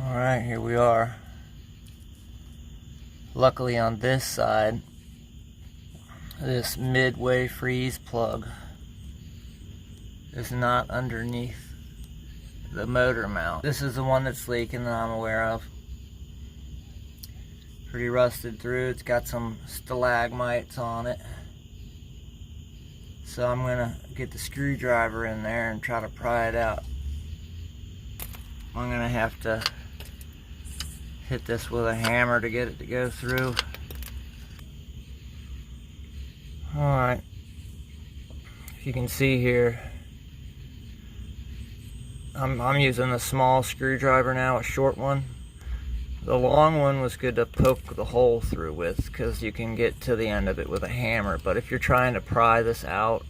Alright, here we are. Luckily on this side, this midway freeze plug is not underneath the motor mount. This is the one that's leaking that I'm aware of. Pretty rusted through. It's got some stalagmites on it. So I'm gonna get the screwdriver in there and try to pry it out. I'm gonna have to hit this with a hammer to get it to go through. Alright, if you can see here, I'm using the small screwdriver now, a short one. The long one was good to poke the hole through with because you can get to the end of it with a hammer, but if you're trying to pry this out,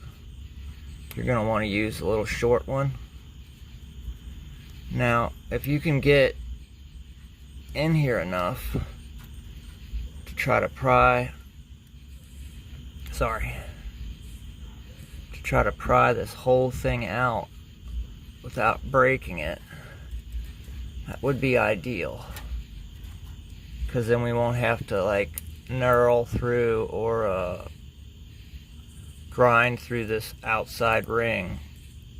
you're going to want to use a little short one. Now, if you can get in here enough to try to pry this whole thing out without breaking it, that would be ideal, because then we won't have to like knurl through or grind through this outside ring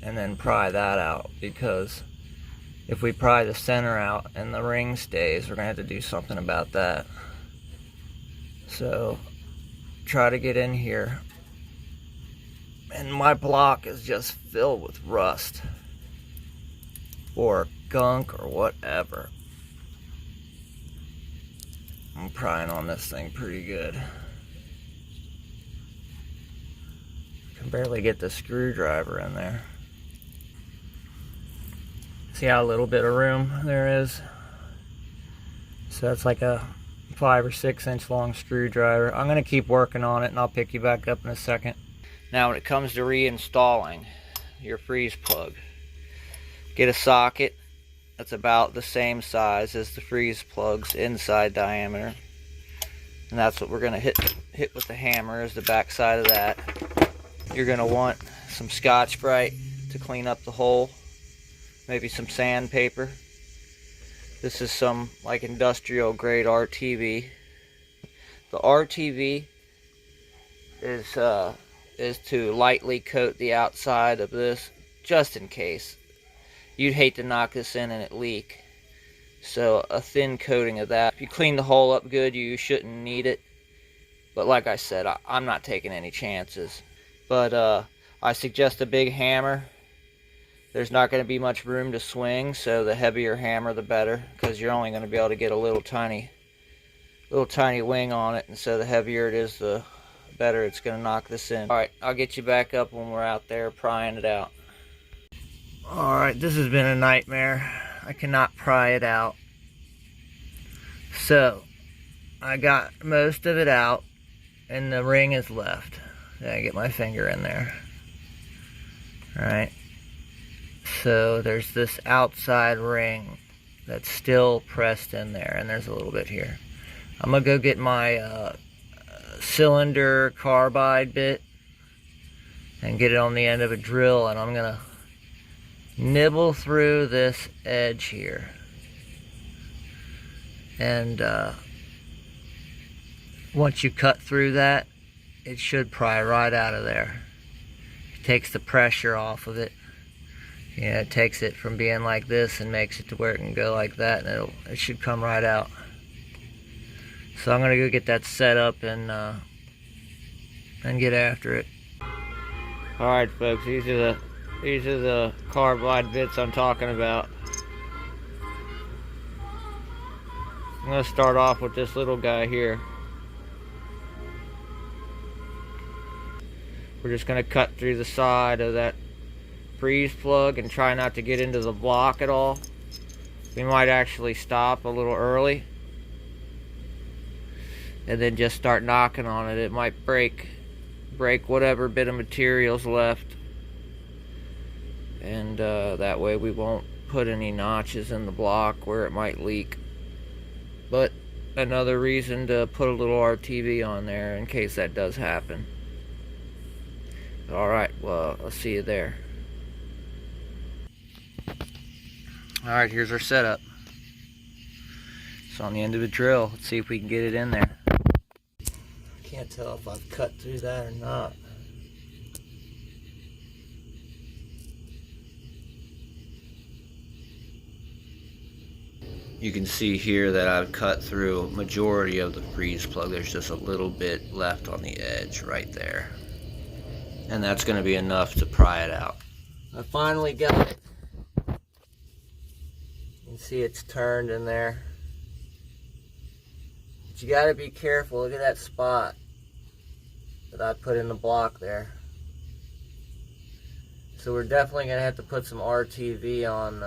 and then pry that out, because if we pry the center out and the ring stays, we're going to have to do something about that. So, try to get in here. And my block is just filled with rust. Or gunk or whatever. I'm prying on this thing pretty good. I can barely get the screwdriver in there. See how little bit of room there is? So that's like a 5 or 6 inch long screwdriver. I'm going to keep working on it and I'll pick you back up in a second. Now when it comes to reinstalling your freeze plug, get a socket that's about the same size as the freeze plug's inside diameter. And that's what we're going to hit with the hammer, is the back side of that. You're going to want some Scotch-Brite to clean up the hole. Maybe some sandpaper. This is some like industrial grade RTV. The RTV is to lightly coat the outside of this, just in case. You'd hate to knock this in and it leak. So a thin coating of that. If you clean the hole up good, you shouldn't need it. But like I said, I'm not taking any chances. But I suggest a big hammer. There's not going to be much room to swing, so the heavier hammer the better, because you're only going to be able to get a little tiny wing on it, and so the heavier it is, the better it's going to knock this in. Alright, I'll get you back up when we're out there prying it out. Alright, this has been a nightmare. I cannot pry it out. So, I got most of it out, and the ring is left. I get my finger in there. Alright. So there's this outside ring that's still pressed in there, and there's a little bit here. I'm gonna go get my cylinder carbide bit and get it on the end of a drill, and I'm gonna nibble through this edge here. And once you cut through that, it should pry right out of there. It takes the pressure off of it. Yeah, it takes it from being like this and makes it to where it can go like that, and it should come right out. So I'm gonna go get that set up and get after it. All right, folks, these are the carbide bits I'm talking about. I'm gonna start off with this little guy here. We're just gonna cut through the side of that freeze plug and try not to get into the block at all. We might actually stop a little early and then just start knocking on it. It might break whatever bit of material's left, and that way we won't put any notches in the block where it might leak. But another reason to put a little RTV on there in case that does happen. Alright, well, I'll see you there. Alright, here's our setup. It's on the end of a drill. Let's see if we can get it in there. Can't tell if I've cut through that or not. You can see here that I've cut through a majority of the freeze plug. There's just a little bit left on the edge right there. And that's going to be enough to pry it out. I finally got it. You can see it's turned in there. But you got to be careful. Look at that spot that I put in the block there. So we're definitely going to have to put some RTV on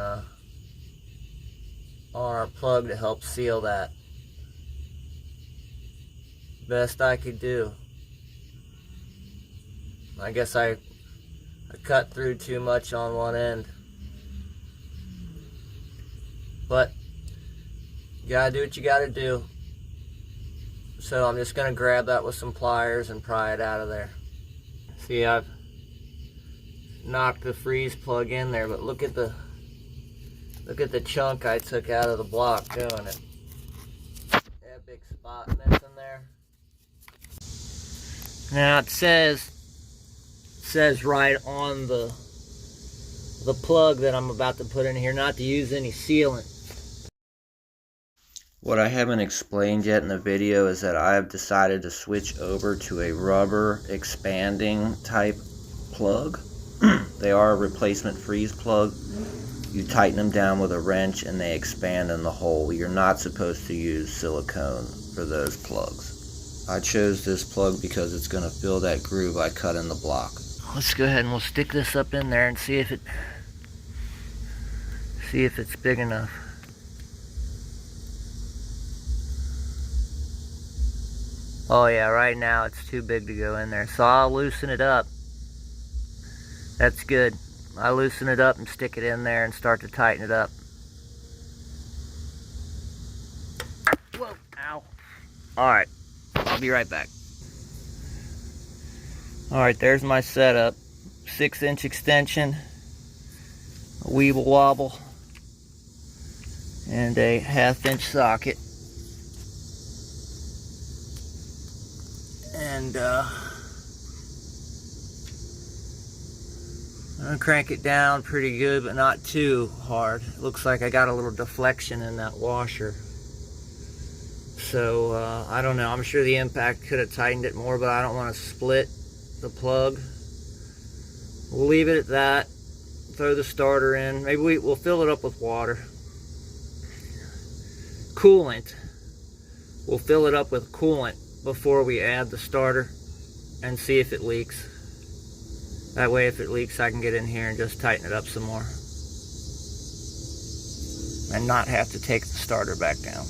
our plug to help seal that. Best I could do. I guess I cut through too much on one end. But you gotta do what you gotta do. So I'm just gonna grab that with some pliers and pry it out of there. See, I've knocked the freeze plug in there, but look at the chunk I took out of the block doing it. That big spot missing there. Now it says right on the plug that I'm about to put in here not to use any sealant. What I haven't explained yet in the video is that I have decided to switch over to a rubber expanding type plug. They are a replacement freeze plug. You tighten them down with a wrench and they expand in the hole. You're not supposed to use silicone for those plugs. I chose this plug because it's going to fill that groove I cut in the block. Let's go ahead and we'll stick this up in there and see if it's big enough. Oh yeah, right now it's too big to go in there. So I'll loosen it up. That's good. I loosen it up and stick it in there and start to tighten it up. Whoa, ow. Alright, I'll be right back. Alright, there's my setup. 6-inch extension, a weeble wobble, and a 1/2-inch socket. And I'm gonna crank it down pretty good, but not too hard. It looks like I got a little deflection in that washer. So, I don't know. I'm sure the impact could have tightened it more, but I don't want to split the plug. We'll leave it at that. Throw the starter in. Maybe we'll fill it up with water. Coolant. We'll fill it up with coolant before we add the starter and see if it leaks. That way if it leaks I can get in here and just tighten it up some more and not have to take the starter back down.